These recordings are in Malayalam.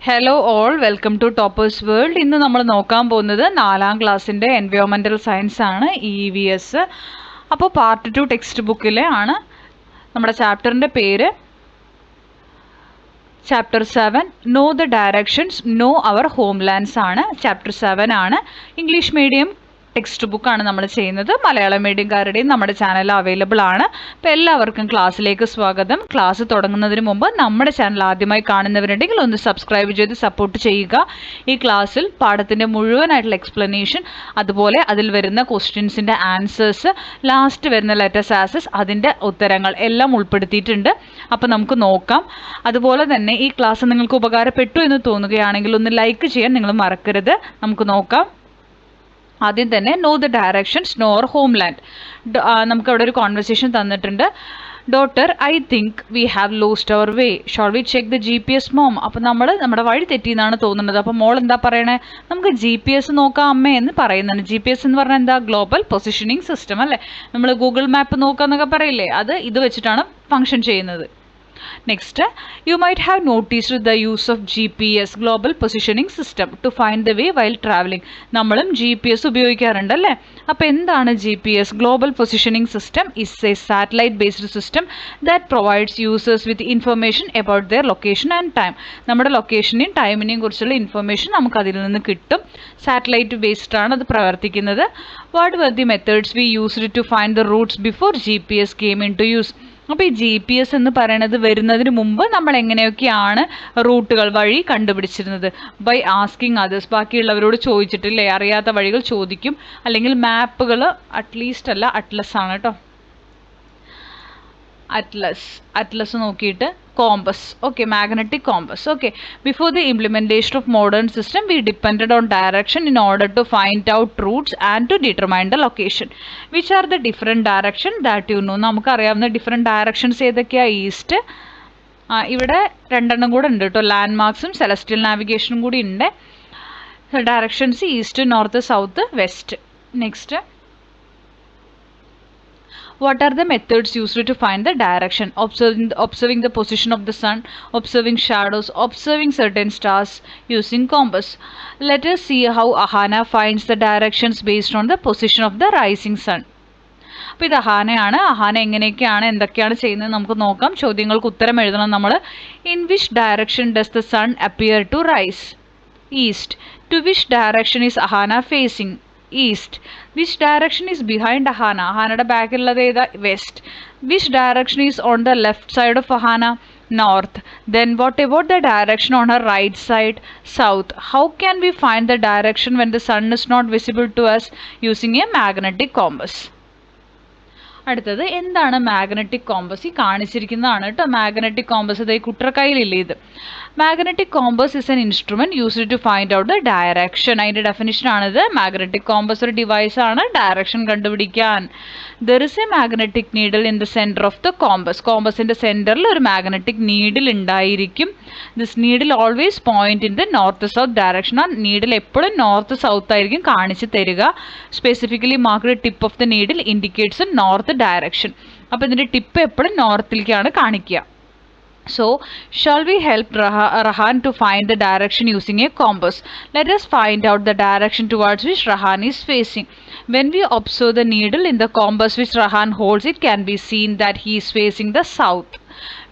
Hello all, welcome to Toppers World. ഇന്ന് നമ്മൾ നോക്കാൻ പോകുന്നത് 4ാം ക്ലാസ്സിൻ്റെ എൻവയോൺമെൻറ്റൽ സയൻസ് ആണ്, EVS. അപ്പോൾ പാർട്ട് 2 ടെക്സ്റ്റ് ബുക്കിലെ ആണ്. നമ്മുടെ ചാപ്റ്ററിൻ്റെ പേര് chapter 7 know the directions know our homelands ആണ്. ചാപ്റ്റർ 7 ആണ്. ഇംഗ്ലീഷ് മീഡിയം ടെക്സ്റ്റ് ബുക്കാണ് നമ്മൾ ചെയ്യുന്നത്. മലയാളം മീഡിയംകാരുടെയും നമ്മുടെ ചാനൽ അവൈലബിൾ ആണ്. അപ്പോൾ എല്ലാവർക്കും ക്ലാസ്സിലേക്ക് സ്വാഗതം. ക്ലാസ് തുടങ്ങുന്നതിന് മുമ്പ് നമ്മുടെ ചാനൽ ആദ്യമായി കാണുന്നവരുണ്ടെങ്കിൽ ഒന്ന് സബ്സ്ക്രൈബ് ചെയ്ത് സപ്പോർട്ട് ചെയ്യുക. ഈ ക്ലാസ്സിൽ പാഠത്തിൻ്റെ മുഴുവനായിട്ടുള്ള എക്സ്പ്ലനേഷൻ, അതുപോലെ അതിൽ വരുന്ന ക്വസ്റ്റ്യൻസിൻ്റെ ആൻസേഴ്സ്, ലാസ്റ്റ് വരുന്ന ലെറ്റേഴ്സ് ആസസ്, അതിൻ്റെ ഉത്തരങ്ങൾ എല്ലാം ഉൾപ്പെടുത്തിയിട്ടുണ്ട്. അപ്പോൾ നമുക്ക് നോക്കാം. അതുപോലെ തന്നെ ഈ ക്ലാസ് നിങ്ങൾക്ക് ഉപകാരപ്പെട്ടു എന്ന് തോന്നുകയാണെങ്കിൽ ഒന്ന് ലൈക്ക് ചെയ്യാൻ നിങ്ങൾ മറക്കരുത്. നമുക്ക് നോക്കാം. ആദ്യം തന്നെ know the directions know our homeland. നമുക്ക് അവിടെ ഒരു കോൺവെർസേഷൻ തന്നിട്ടുണ്ട്. Daughter, I think we have lost our way, should we check the GPS mom. അപ്പോൾ നമ്മുടെ വഴി തെറ്റിയെന്നാണ് തോന്നുന്നത്. അപ്പോൾ മോൾ എന്താ പറയണേ? നമുക്ക് GPS നോക്കാം അമ്മേ എന്ന് പറയുന്നുണ്ട്. GPS എന്ന് പറഞ്ഞാൽ എന്താ? ഗ്ലോബൽ പൊസിഷനിങ് സിസ്റ്റം അല്ലേ? നമ്മൾ ഗൂഗിൾ മാപ്പ് നോക്കാന്നൊക്കെ പറയില്ലേ, ഇത് വെച്ചിട്ടാണ് ഫങ്ഷൻ ചെയ്യുന്നത്. Next, you might have noticed the use of GPS, Global Positioning System, to find the way while traveling. നമ്മളും GPS ഉപയോഗിക്കാറുണ്ട് അല്ലേ? അപ്പോൾ എന്താണ് GPS? Global Positioning System is a satellite-based system that provides users with information about their location and time. നമ്മുടെ ലൊക്കേഷനെയും ടൈമിനെയും കുറിച്ചുള്ള ഇൻഫർമേഷൻ നമുക്ക് അതിൽ നിന്ന് കിട്ടും. സാറ്റലൈറ്റ് ബേസ്ഡ് ആണ് അത് പ്രവർത്തിക്കുന്നത്. What were the methods we used to find the routes before GPS came into use? അപ്പോൾ ഈ GPS എന്ന് പറയുന്നത് വരുന്നതിന് മുമ്പ് നമ്മൾ എങ്ങനെയൊക്കെയാണ് റൂട്ടുകൾ വഴി കണ്ടുപിടിച്ചിരുന്നത്? ബൈ ആസ്കിങ് അതേഴ്സ്, ബാക്കിയുള്ളവരോട് ചോദിച്ചിട്ടില്ലേ? അറിയാത്ത വഴികൾ ചോദിക്കും. അല്ലെങ്കിൽ മാപ്പുകൾ, അറ്റ്ലീസ്റ്റ് അല്ല, അറ്റ്ലസ് ആണ് കേട്ടോ. അറ്റ്ലസ് നോക്കിയിട്ട് compass, okay, magnetic compass. Okay, before the implementation of modern system we depended on direction in order to find out routes and to determine the location. Which are the different direction that you know? നമുക്കറിയാവുന്ന ഡിഫറെൻറ്റ് ഡയറക്ഷൻസ് ഏതൊക്കെയാണ്? ഈസ്റ്റ്, ഇവിടെ 2 കൂടെ ഉണ്ട് കേട്ടോ, ലാൻഡ് മാർക്സും സെലസ്റ്റിയൽ നാവിഗേഷനും കൂടി ഉണ്ട്. Directions east, north, south, west. Next, what are the methods used to find the direction? Observing the position of the sun, observing shadows, observing certain stars, using compass. Let us see how Ahana finds the directions based on the position of the rising sun. അപ്പോൾ ഇത് അഹാനയാണ്. അഹാന എങ്ങനെയൊക്കെയാണ്, എന്തൊക്കെയാണ് ചെയ്യുന്നത് നമുക്ക് നോക്കാം. ചോദ്യങ്ങൾക്ക് ഉത്തരം എഴുതണം നമ്മൾ. In which direction does the sun appear to rise? East. To which direction is Ahana facing? East. Which direction is behind Ahana? അഹാനയുടെ ബാക്കിലുള്ളത് ഏതാ? West. Which direction is on the left side of Ahana? North. Then what about the direction on her right side? South. How can we find the direction when the sun is not visible to us using a magnetic compass? അടുത്തത് എന്താണ് മാഗ്നറ്റിക് കോമ്പസ്? ഈ കാണിച്ചിരിക്കുന്നതാണ് കേട്ടോ മാഗ്നറ്റിക് കോമ്പസ്. ഇത് ഈ കുട്ടറക്കൈയിലില്ലേ ഇത്. Magnetic compass is an instrument used to find out the direction. അതിൻ്റെ ഡെഫിനിഷനാണിത്. മാഗ്നറ്റിക് കോമ്പസ് ഒരു ഡിവൈസാണ് ഡയറക്ഷൻ കണ്ടുപിടിക്കാൻ. There is a magnetic needle in the centre of the compass. കോമ്പസിൻ്റെ സെൻറ്ററിൽ ഒരു മാഗ്നറ്റിക് നീഡിൽ ഉണ്ടായിരിക്കും. This needle always point in the north south direction. ആ നീഡിൽ എപ്പോഴും നോർത്ത് സൗത്ത് ആയിരിക്കും കാണിച്ച് തരിക. Specifically marked tip of the needle indicates north direction. അപ്പോൾ ഇതിൻ്റെ ടിപ്പ് എപ്പോഴും നോർത്തിലേക്കാണ് കാണിക്കുക. So, shall we help Rahan to find the direction using a compass? Let us find out the direction towards which Rahan is facing. When we observe the needle in the compass which Rahan holds, it can be seen that he is facing the south.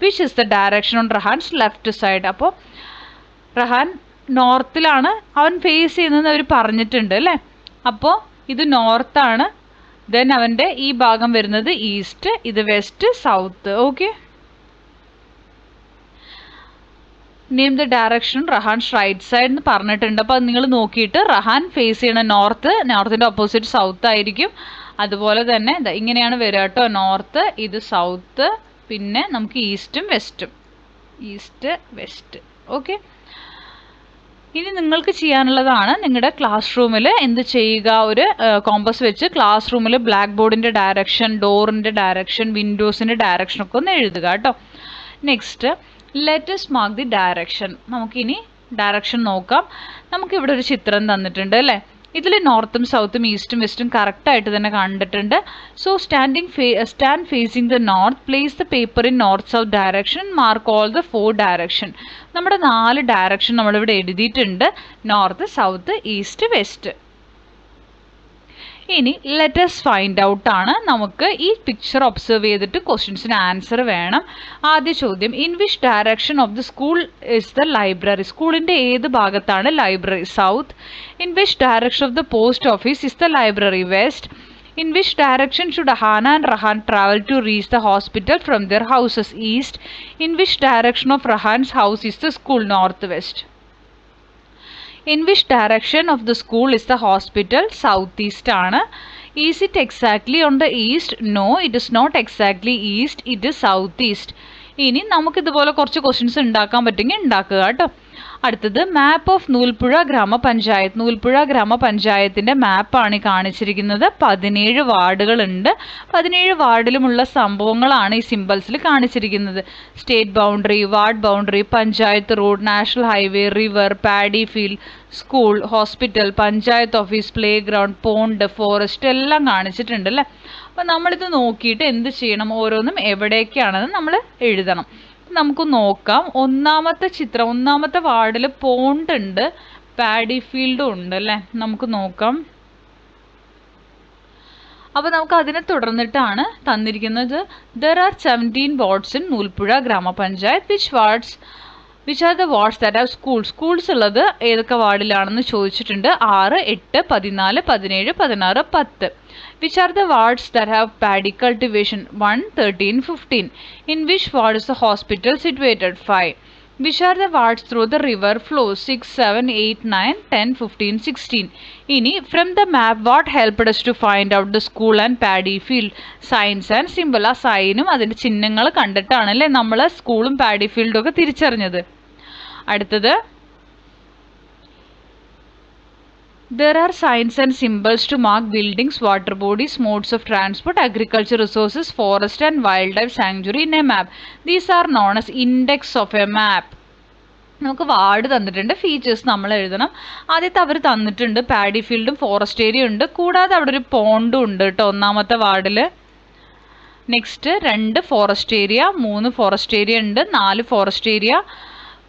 Which is the direction on Rahan's left side? അപ്പോൾ റഹാൻ നോർത്തിലാണ് അവൻ ഫേസ് ചെയ്യുന്നതെന്ന് അവർ പറഞ്ഞിട്ടുണ്ട് അല്ലേ? അപ്പോൾ ഇത് നോർത്താണ്. ദെൻ അവൻ്റെ ഈ ഭാഗം വരുന്നത് ഈസ്റ്റ്, ഇത് west, south. Okay, name the direction Rehan's right side എന്ന് പറഞ്ഞിട്ടുണ്ട്. അപ്പോൾ അത് നിങ്ങൾ നോക്കിയിട്ട് റഹാൻ ഫേസ് ചെയ്യണ നോർത്തിൻ്റെ ഓപ്പോസിറ്റ് സൗത്ത് ആയിരിക്കും. അതുപോലെ തന്നെ ഇങ്ങനെയാണ് വരിക കേട്ടോ, നോർത്ത്, ഇത് സൗത്ത്, പിന്നെ നമുക്ക് ഈസ്റ്റും വെസ്റ്റും, ഈസ്റ്റ് വെസ്റ്റ്. ഓക്കെ, ഇനി നിങ്ങൾക്ക് ചെയ്യാനുള്ളതാണ് നിങ്ങളുടെ ക്ലാസ് റൂമിൽ എന്ത് ചെയ്യുക, ഒരു കോമ്പസ് വെച്ച് ക്ലാസ് റൂമിൽ ബ്ലാക്ക് ബോർഡിൻ്റെ ഡയറക്ഷൻ, ഡോറിൻ്റെ ഡയറക്ഷൻ, വിൻഡോസിൻ്റെ ഡയറക്ഷനൊക്കെ ഒന്ന് എഴുതുക കേട്ടോ. Next, let's mark the direction. നമുക്കിനി ഡയറക്ഷൻ നോക്കാം. നമുക്കിവിടെ ഒരു ചിത്രം തന്നിട്ടുണ്ട് അല്ലേ? ഇതിൽ നോർത്തും സൗത്തും ഈസ്റ്റും വെസ്റ്റും കറക്റ്റായിട്ട് തന്നെ കണ്ടിട്ടുണ്ട്. So stand phasing the north, place the paper in north south direction, mark all the 4 direction. നമ്മുടെ 4 ഡയറക്ഷൻ നമ്മളിവിടെ എഴുതിയിട്ടുണ്ട്, നോർത്ത് സൗത്ത് ഈസ്റ്റ് വെസ്റ്റ്. ഇനി ലെറ്റസ് ഫൈൻഡ് ഔട്ട് ആണ്. നമുക്ക് ഈ പിക്ചർ ഒബ്സർവ് ചെയ്തിട്ട് ക്വസ്റ്റ്യൻസിന് ആൻസർ വേണം. ആദ്യ ചോദ്യം, in which direction of the school is the library? സ്കൂളിൻ്റെ ഏത് ഭാഗത്താണ് library? South. In which direction of the post office is the library? West. In which direction should Ahana and Rahan travel to reach the hospital from their houses? East. In which direction of Rahan's house is the school? Northwest. In which direction of the school is the hospital? Southeast ആണ്. Is it exactly on the east? No, it is not exactly east. It is southeast. ഇനി നമുക്കിതുപോലെ കുറച്ച് ക്വസ്റ്റ്യൻസ് ഉണ്ടാക്കാൻ പറ്റുമെങ്കിൽ ഉണ്ടാക്കുക കേട്ടോ. അടുത്തത് മാപ്പ് ഓഫ് നൂൽപ്പുഴ ഗ്രാമപഞ്ചായത്ത്. നൂൽപ്പുഴ ഗ്രാമപഞ്ചായത്തിൻ്റെ മാപ്പാണ് കാണിച്ചിരിക്കുന്നത്. 17 വാർഡുകളുണ്ട്. 17 വാർഡിലുമുള്ള സംഭവങ്ങളാണ് ഈ സിമ്പിൾസിൽ കാണിച്ചിരിക്കുന്നത്. State boundary, ward boundary, panchayat road, national highway, river, paddy field, school, hospital, panchayat office, play ground, pond, forest എല്ലാം കാണിച്ചിട്ടുണ്ട് അല്ലേ. അപ്പം നമ്മളിത് നോക്കിയിട്ട് എന്ത് ചെയ്യണം, ഓരോന്നും എവിടേക്കാണെന്ന് നമ്മൾ എഴുതണം. നമുക്ക് നോക്കാം. ഒന്നാമത്തെ ചിത്രം, ഒന്നാമത്തെ വാർഡിൽ പോണ്ട് ഉണ്ട്, പാഡി ഫീൽഡും ഉണ്ട് അല്ലേ. നമുക്ക് നോക്കാം. അപ്പോൾ നമുക്ക് അതിനെ തുടർന്നിട്ടാണ് തന്നിരിക്കുന്നത്. There are 17 wards in Noolpuzha grama panchayat. Which are the wards that have schools ഉള്ളത് ഏതൊക്കെ വാർഡിലാണെന്ന് ചോദിച്ചിട്ടുണ്ട്. 6, 8, 14, 17, 16, 10. Which are the wards that have paddy cultivation? 1, 13, 15. In which ward is the hospital situated? 5. Which are the wards through the river flows? 6, 7, 8, 9, 10, 15, 16. Ini from the map what helped us to find out the school and paddy field? Signs and symbol. ആ സൈനും അതിൻ്റെ ചിഹ്നങ്ങൾ കണ്ടിട്ടാണല്ലേ നമ്മൾ സ്കൂളും പാഡി ഫീൽഡും ഒക്കെ തിരിച്ചറിഞ്ഞത്. അടുത്തത്, there are signs and symbols to mark buildings, water bodies, modes of transport, agriculture resources, forest and wildlife sanctuary in a map. These are known as index of a map. നമുക്ക് വാർഡ് തന്നിട്ടുണ്ട്, ഫീച്ചേഴ്സ് നമ്മൾ എഴുതണം. ആദ്യത്തെ അവർ തന്നിട്ടുണ്ട് പാഡി ഫീൽഡും ഫോറസ്റ്റ് ഏരിയ ഉണ്ട്, കൂടാതെ അവിടെ ഒരു പോണ്ടും ഉണ്ട് കേട്ടോ ഒന്നാമത്തെ വാർഡിൽ. Next 2 forest area, 3 forest area ഉണ്ട്, 4 forest area,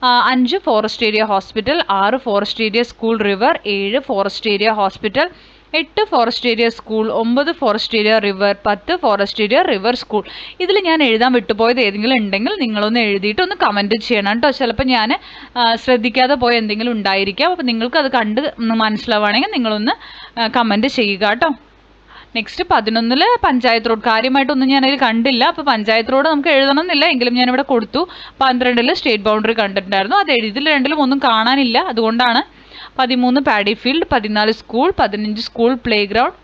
5 forest area hospital, 6 forest area school river, 7 forest area hospital, 8 forest area school, 9 forest area river, 10 forest area river school. ഇതിൽ ഞാൻ എഴുതാൻ വിട്ടുപോയത് ഏതെങ്കിലും ഉണ്ടെങ്കിൽ നിങ്ങളൊന്ന് എഴുതിയിട്ട് ഒന്ന് കമൻറ്റ് ചെയ്യണം കേട്ടോ. ചിലപ്പോൾ ഞാൻ ശ്രദ്ധിക്കാതെ പോയ എന്തെങ്കിലും ഉണ്ടായിരിക്കാം. അപ്പോൾ നിങ്ങൾക്ക് അത് കണ്ട് മനസ്സിലാവുകയാണെങ്കിൽ നിങ്ങളൊന്ന് കമൻറ്റ് ചെയ്യുക കേട്ടോ. Next 11 panchayat road. കാര്യമായിട്ടൊന്നും ഞാനതിൽ കണ്ടില്ല, അപ്പോൾ പഞ്ചായത്ത് റോഡ് നമുക്ക് എഴുതണമെന്നില്ല, എങ്കിലും ഞാനിവിടെ കൊടുത്തു. 12 സ്റ്റേറ്റ് ബൗണ്ടറി കണ്ടിട്ടുണ്ടായിരുന്നു, അത് എഴുതി. ഇതിൽ രണ്ടിലും ഒന്നും കാണാനില്ല, അതുകൊണ്ടാണ്. 13 paddy field, 14 school, 15 school play ground,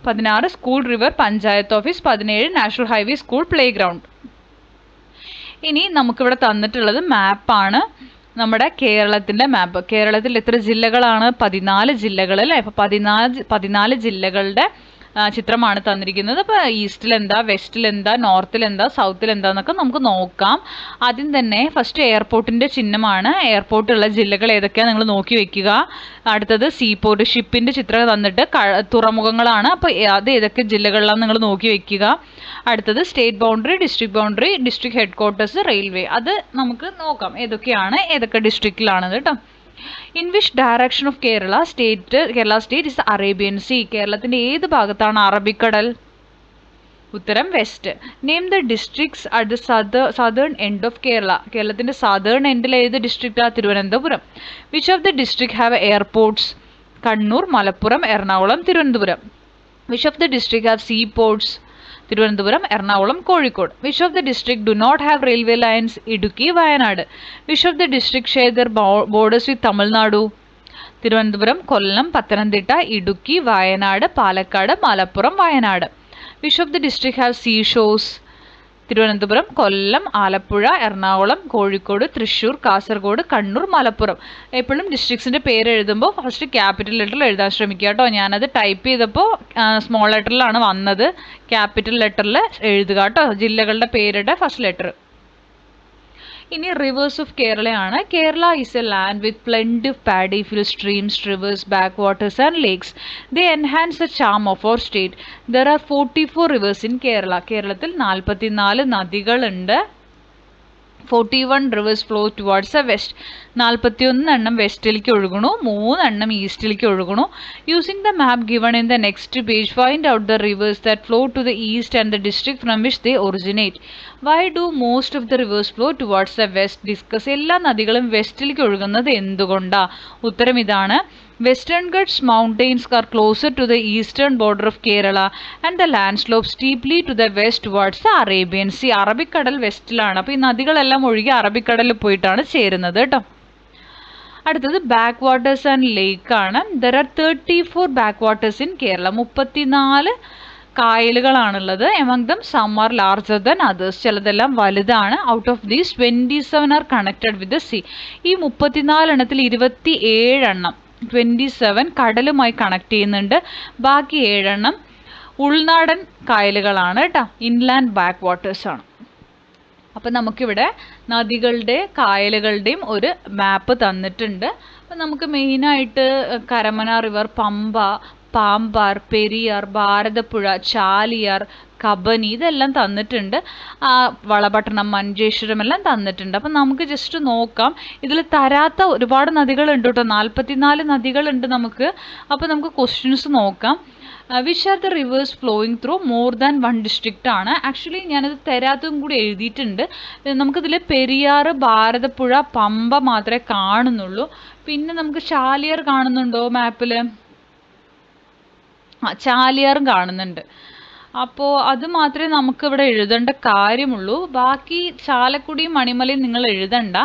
16 school river, panchayat office, 17 national highway school play ground. ഇനി നമുക്കിവിടെ തന്നിട്ടുള്ളത് മാപ്പാണ്, നമ്മുടെ കേരളത്തിൻ്റെ മാപ്പ്. കേരളത്തിൽ എത്ര ജില്ലകളാണ്? 14 ജില്ലകൾ അല്ലേ. അപ്പോൾ 14 ജില്ലകളുടെ ചിത്രമാണ് തന്നിരിക്കുന്നത്. അപ്പോൾ ഈസ്റ്റിൽ എന്താ, വെസ്റ്റിൽ എന്താ, നോർത്തിൽ എന്താ, സൗത്തിൽ എന്താന്നൊക്കെ നമുക്ക് നോക്കാം. ആദ്യം തന്നെ ഫസ്റ്റ് എയർപോർട്ടിൻ്റെ ചിഹ്നമാണ്. എയർപോർട്ടുള്ള ജില്ലകൾ ഏതൊക്കെയാണ് നിങ്ങൾ നോക്കി വെക്കുക. അടുത്തത് സീപോർട്ട്, ഷിപ്പിൻ്റെ ചിത്രം തന്നിട്ട് തുറമുഖങ്ങളാണ്. അപ്പോൾ അത് ഏതൊക്കെ ജില്ലകളിലാണ് നിങ്ങൾ നോക്കി വെക്കുക. അടുത്തത് state boundary, district headquarters, railway. അത് നമുക്ക് നോക്കാം ഏതൊക്കെയാണ്, ഏതൊക്കെ ഡിസ്ട്രിക്റ്റിലാണെന്ന് കേട്ടോ. In which direction of Kerala state is the Arabian sea? കേരളത്തിൻ്റെ ഏത് ഭാഗത്താണ് അറബിക്കടൽ? ഉത്തരം west. Name the districts at the southern end of Kerala. കേരളത്തിൻ്റെ സദേൺ എൻഡിൽ ഏത് ഡിസ്ട്രിക്റ്റാണ്? Thiruvananthapuram. Which of the district have airports? Kannur, Malappuram, Ernakulam, Thiruvananthapuram. Which of the district have sea ports? Thiruvananthapuram, Ernakulam, Kozhikode. Which of the district do not have railway lines? Idukki, Wayanad. Which of the district share their borders with Tamil Nadu? Thiruvananthapuram, Kollam, Pathanamthitta, Idukki, Wayanad, Palakkad, Malappuram, Wayanad. Which of the district have sea ഷോസ്? തിരുവനന്തപുരം, കൊല്ലം, ആലപ്പുഴ, എറണാകുളം, കോഴിക്കോട്, തൃശ്ശൂർ, കാസർഗോഡ്, കണ്ണൂർ, മലപ്പുറം. എപ്പോഴും ഡിസ്ട്രിക്ട്സിൻ്റെ പേര് എഴുതുമ്പോൾ ഫസ്റ്റ് ക്യാപിറ്റൽ ലെറ്ററിൽ എഴുതാൻ ശ്രമിക്കുക കേട്ടോ. ഞാനത് ടൈപ്പ് ചെയ്തപ്പോൾ സ്മോൾ ലെറ്ററിലാണ് വന്നത്, ക്യാപിറ്റൽ ലെറ്ററിൽ എഴുതുക കേട്ടോ ജില്ലകളുടെ പേരുടെ ഫസ്റ്റ് ലെറ്റർ. ഇനി റിവേഴ്സ് ഓഫ് കേരളയാണ്. Kerala is a land with plenty of paddy field streams, rivers, backwaters and lakes. They enhance the charm of our state. There are 44 rivers in Kerala. കേരളത്തിൽ 44 നദികളുണ്ട്. 41 rivers flow towards the west. 41 എണ്ണം വെസ്റ്റിലേക്ക് ഒഴുകണു, 3 എണ്ണം ഈസ്റ്റിലേക്ക് ഒഴുകണു. Using the map given in the next page, find out the rivers that flow to the east and the district from which they originate. Why do most of the rivers flow towards the west? Discuss. എല്ലാ നദികളും വെസ്റ്റിലേക്ക് ഒഴുകുന്നത് എന്തുകൊണ്ടാ? ഉത്തരം ഇതാണ്. Western Ghats mountains are closer to the eastern border of Kerala and the land slopes steeply to the west towards the Arabian Sea. അറബിക്കടൽ വെസ്റ്റിലാണ്. അപ്പോൾ ഈ നദികളെല്ലാം ഒഴുകി അറബിക്കടലിൽ പോയിട്ടാണ് ചേരുന്നത് കേട്ടോ. അടുത്തത് ബാക്ക് വാട്ടേഴ്സ് ആൻഡ് ലേക്ക് ആണ്. There are 34 backwaters in Kerala. 34 കായലുകളാണുള്ളത്. Among them some are larger than others. ചിലതെല്ലാം വലുതാണ്. Out of these 27 are connected with the sea. ഈ 34 എണ്ണത്തിൽ 27 എണ്ണം 27 കടലുമായി കണക്ട് ചെയ്യുന്നുണ്ട്. ബാക്കി 7 എണ്ണം ഉൾനാടൻ കായലുകളാണ് കേട്ടോ. ഇൻലാൻഡ് ബാക്ക് വാട്ടേഴ്സ് ആണ്. അപ്പം നമുക്കിവിടെ നദികളുടെ കായലുകളുടെയും ഒരു മാപ്പ് തന്നിട്ടുണ്ട്. അപ്പം നമുക്ക് മെയിനായിട്ട് കരമന റിവർ, പമ്പ, പാമ്പാർ, പെരിയാർ, ഭാരതപ്പുഴ, ചാലിയാർ, കബനി ഇതെല്ലാം തന്നിട്ടുണ്ട്. വളപട്ടണം, മഞ്ചേശ്വരം എല്ലാം തന്നിട്ടുണ്ട്. അപ്പം നമുക്ക് ജസ്റ്റ് നോക്കാം. ഇതിൽ തരാത്ത ഒരുപാട് നദികളുണ്ട് കേട്ടോ. 44 നദികളുണ്ട് നമുക്ക്. അപ്പോൾ നമുക്ക് ക്വസ്റ്റ്യൻസ് നോക്കാം. Which are the reverse flowing through more than 1 district ആണ്. ആക്ച്വലി ഞാനത് തരാത്തതും കൂടി എഴുതിയിട്ടുണ്ട്. നമുക്കിതിൽ പെരിയാർ, ഭാരതപ്പുഴ, പമ്പ മാത്രമേ കാണുന്നുള്ളൂ. പിന്നെ നമുക്ക് ചാലിയാർ കാണുന്നുണ്ടോ മാപ്പിൽ? ചാലിയാറും കാണുന്നുണ്ട്. അപ്പോൾ അത് മാത്രമേ നമുക്കിവിടെ എഴുതേണ്ട കാര്യമുള്ളൂ. ബാക്കി ചാലക്കുടിയും മണിമലയും നിങ്ങൾ എഴുതണ്ട.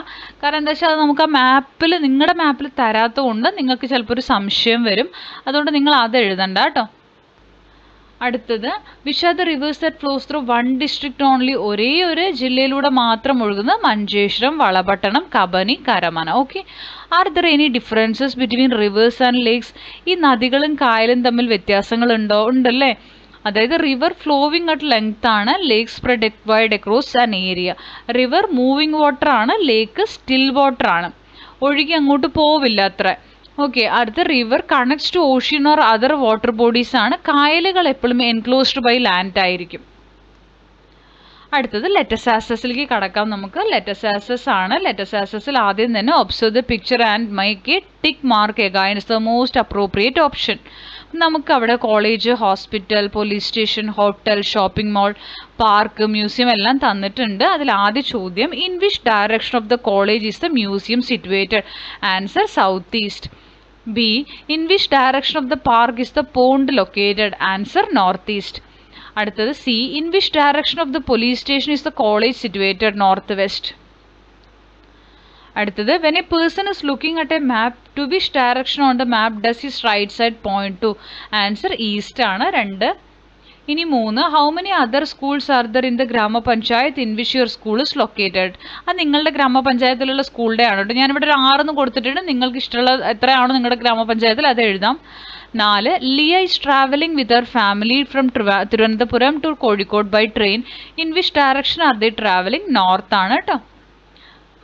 കാരണം എന്താ വെച്ചാൽ അത് നമുക്ക് ആ മാപ്പിൽ, നിങ്ങളുടെ മാപ്പിൽ തരാത്തത് കൊണ്ട് നിങ്ങൾക്ക് ചിലപ്പോൾ ഒരു സംശയം വരും. അതുകൊണ്ട് നിങ്ങൾ അത് എഴുതണ്ട കേട്ടോ. അടുത്തത് which are the rivers that flows through 1 district only. ഒരേ ഒരു ജില്ലയിലൂടെ മാത്രം ഒഴുകുന്നത് Manjeshwaram, Valapattanam, Kabani, Karamana. Okay. Are there any differences between rivers and lakes? ഈ നദികളും കായലും തമ്മിൽ വ്യത്യാസങ്ങളുണ്ടോ? ഉണ്ടല്ലേ. അതായത് റിവർ ഫ്ലോവിങ് അറ്റ് ലെങ്ത് ആണ്, lake spread wide across an area. River moving water ആണ്, ലേക്ക് സ്റ്റിൽ വാട്ടർ ആണ്, ഒഴുകി അങ്ങോട്ട് പോവില്ല അത്ര. ഓക്കെ. അടുത്ത river connects to ocean or other water bodies ആണ്. കായലുകൾ എപ്പോഴും എൻക്ലോസ്ഡ് ബൈ ലാൻഡ് ആയിരിക്കും. അടുത്തത് ലെറ്റസാസസിലേക്ക് കടക്കാം നമുക്ക്. ലെറ്റസാസസ് ആണ്. ലെറ്റസാസസിൽ ആദ്യം തന്നെ observe the picture and make a tick mark against the most appropriate option. നമുക്ക് അവിടെ college, hospital, police station, hotel, shopping mall, park, museum എല്ലാം തന്നിട്ടുണ്ട്. അതിൽ ആദ്യ ചോദ്യം, in which direction of the college is the museum situated? Answer south east. B, in which direction of the park is the pond located? Answer north east. അടുത്തത് C, in which direction of the police station is the college situated? North west. അടുത്തത് when a person is looking at a map to which direction on the map does his right side point to? Answer east ആണ്. 2. ഇനി 3, how many other schools are there in the grama panchayat in which your school is located? അത് നിങ്ങളുടെ ഗ്രാമപഞ്ചായത്തിലുള്ള സ്കൂളിൻ്റെ ആണ് കേട്ടോ. ഞാനിവിടെ ഒരു 6 കൊടുത്തിട്ടുണ്ട്. നിങ്ങൾക്ക് ഇഷ്ടമുള്ള എത്രയാണോ നിങ്ങളുടെ ഗ്രാമപഞ്ചായത്തിൽ അത് എഴുതാം. 4, Lia is travelling with our family from Thiruvananthapuram to Kozhikode by train. In which direction are they travelling? North ആണ് കേട്ടോ.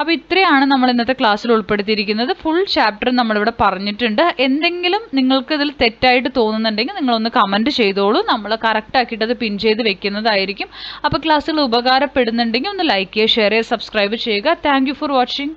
അപ്പോൾ ഇത്രയാണ് നമ്മൾ ഇന്നത്തെ ക്ലാസ്സിൽ ഉൾപ്പെടുത്തിയിരിക്കുന്നത്. ഫുൾ ചാപ്റ്റർ നമ്മളിവിടെ പറഞ്ഞിട്ടുണ്ട്. എന്തെങ്കിലും നിങ്ങൾക്ക് ഇതിൽ തെറ്റായിട്ട് തോന്നുന്നുണ്ടെങ്കിൽ നിങ്ങളൊന്ന് കമൻറ്റ് ചെയ്തോളൂ. നമ്മൾ കറക്റ്റ് ആക്കിയിട്ട് അത് പിൻ ചെയ്ത് വെക്കുന്നതായിരിക്കും. അപ്പോൾ ക്ലാസ്സുകൾ ഉപകാരപ്പെടുന്നുണ്ടെങ്കിൽ ഒന്ന് ലൈക്ക് ചെയ്യുക, ഷെയർ ചെയ്യുക, സബ്സ്ക്രൈബ് ചെയ്യുക. Thank you for watching.